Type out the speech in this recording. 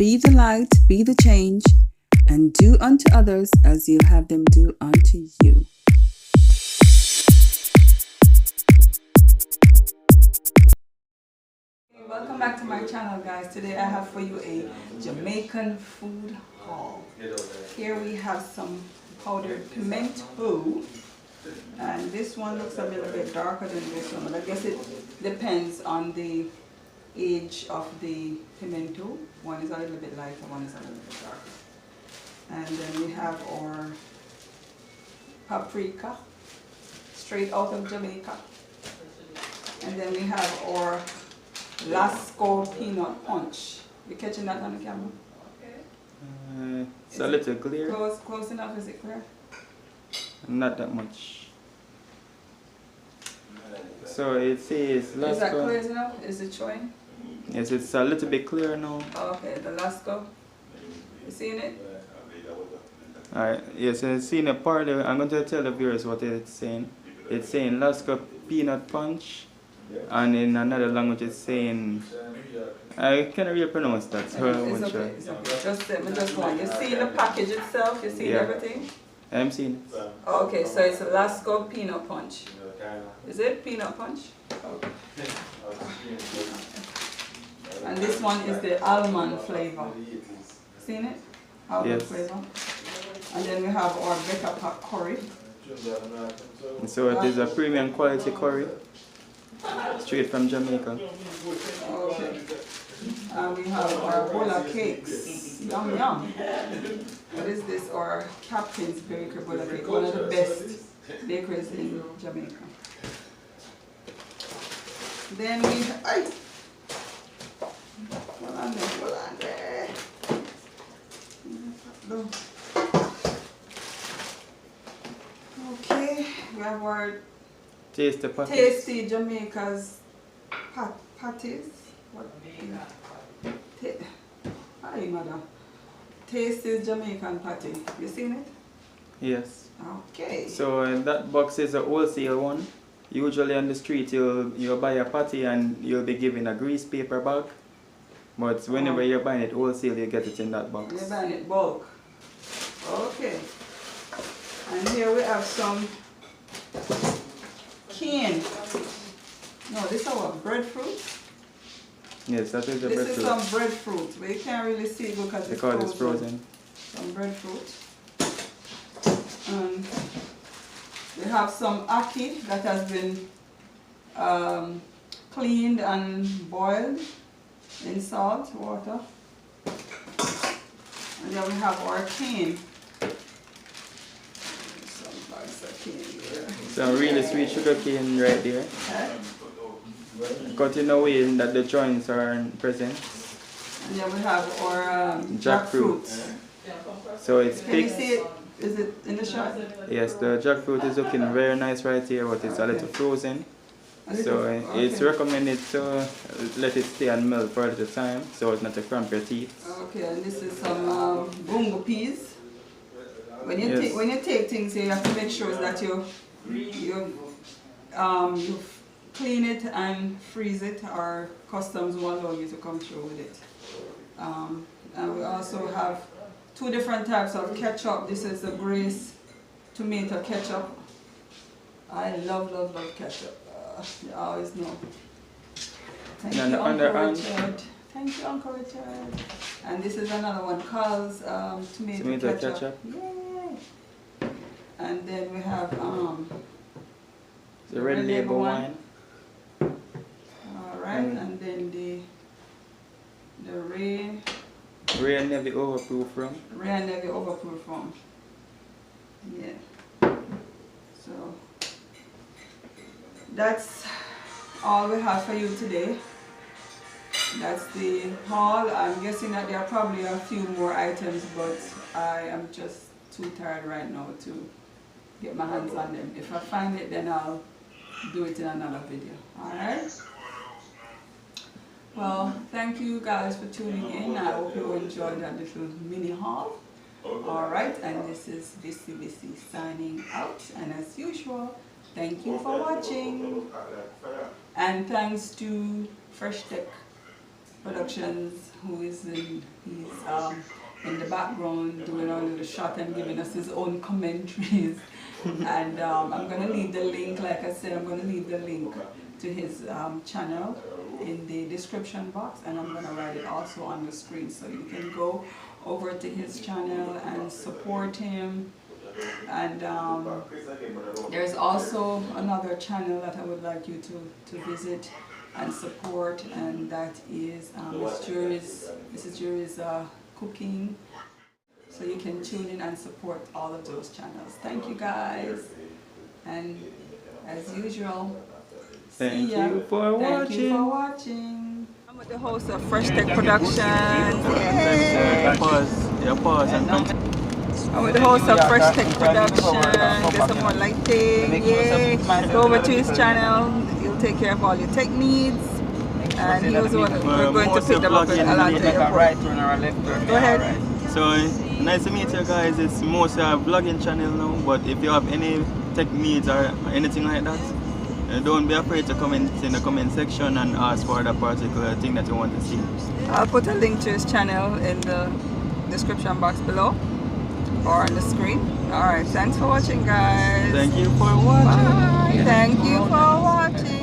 Be the light, be the change, and do unto others as you'll have them do unto you. Welcome back to my channel, guys. Today I have for you a Jamaican food haul. Here we have some powdered pimento, and this one looks a little bit darker than this one, but I guess it depends on the age of the pimento. One is a little bit lighter, one is a little bit darker. And then we have our paprika, straight out of Jamaica. And then we have our Lasco peanut punch. You catching that on the camera? It's a little clear. Close enough, is it clear? Not that much. So it says Lasco. Is that clear enough? Is it showing? Yes, it's a little bit clear now. Okay, the Lasco. You seeing it? Alright, yes, I've seen a part of it. I'm going to tell the viewers what it's saying. It's saying Lasco peanut punch, and in another language it's saying, I can't really pronounce that, so I won't try. It's okay. Just one. You see the package itself? You see everything? I'm seeing it. Okay, so it's a Lasco peanut punch. Is it peanut punch? And this one is the almond flavor. Seen it? Almond flavor. And then we have our Becca Pack curry. And so it is a premium quality curry, straight from Jamaica. Okay. And we have our bola cakes. Yum yum. What is this? Our Captain's Bakery bola cake, one of the best bakeries in Jamaica. Then we hold on there. Okay, we have our tasty Jamaica's patties. What? Hi, madam. Tasty Jamaican patty. You seen it? Yes. Okay. So that box is a wholesale one. Usually on the street you'll buy a patty and you'll be given a grease paper bag. But whenever you're buying it wholesale, you get it in that box. You're buying it bulk. Okay. And here we have some cane. No, this is our breadfruit. Yes, that is the breadfruit. This is some breadfruit, but you can't really see it because it's frozen. Some breadfruit. And we have some ackee that has been cleaned and boiled in salt water. And then we have our cane. Some bags of cane here. Some really sweet sugar cane right there. Cut in a way that the joints are present. And then we have our jackfruit. So it's Can you picked. see it? Is it in the shot? Yes, the jackfruit is looking very nice right here, but it's a little frozen. So it's recommended to let it stay and melt for a little time so it's not to cramp your teeth. Okay, and this is some bungo peas. When you take things here, you have to make sure that you clean it and freeze it, or customs will allow you to come through with it. And we also have two different types of ketchup. This is the Grace tomato ketchup. I love ketchup. You always know. Thank you, Uncle Richard. Thank you, Uncle Richard. And this is another one called tomato ketchup. Yay! And then we have the red label wine. Alright, and then the Ray and Navy overproof rum. Ray and Navy overproof rum. Yeah. So that's all we have for you today. That's the haul. I'm guessing that there are probably a few more items, but I am just too tired right now to get my hands on them. If I find it, then I'll do it in another video. Alright? Well, thank you guys for tuning in. I hope you enjoyed that little mini haul. Alright, and this is Bissy signing out. And as usual, thank you for watching. And thanks to Fresh Tech Productions, who is in the background doing all of the shot and giving us his own commentaries. And I'm going to leave the link, like I said, I'm going to leave the link to his channel in the description box, and I'm going to write it also on the screen, so you can go over to his channel and support him. And there's also another channel that I would like you to visit and support, and that is Mrs. Jury's Cooking. So you can tune in and support all of those channels. Thank you guys, and as usual, Thank you for watching. I'm with the host of Fresh Tech Productions. Pause and I'm with the host of Fresh Tech Productions. Get some more lighting. Yay! Go over to his channel. He'll take care of all your tech needs. And he was one we're going to pick them up at Atlanta Airport. Go ahead. So nice to meet you guys. It's mostly a vlogging channel now, but if you have any tech needs or anything like that, don't be afraid to comment in the comment section and ask for the particular thing that you want to see. I'll put a link to his channel in the description box below or on the screen. Alright, thanks for watching, guys. Thank you for watching. Bye. Thank you for watching.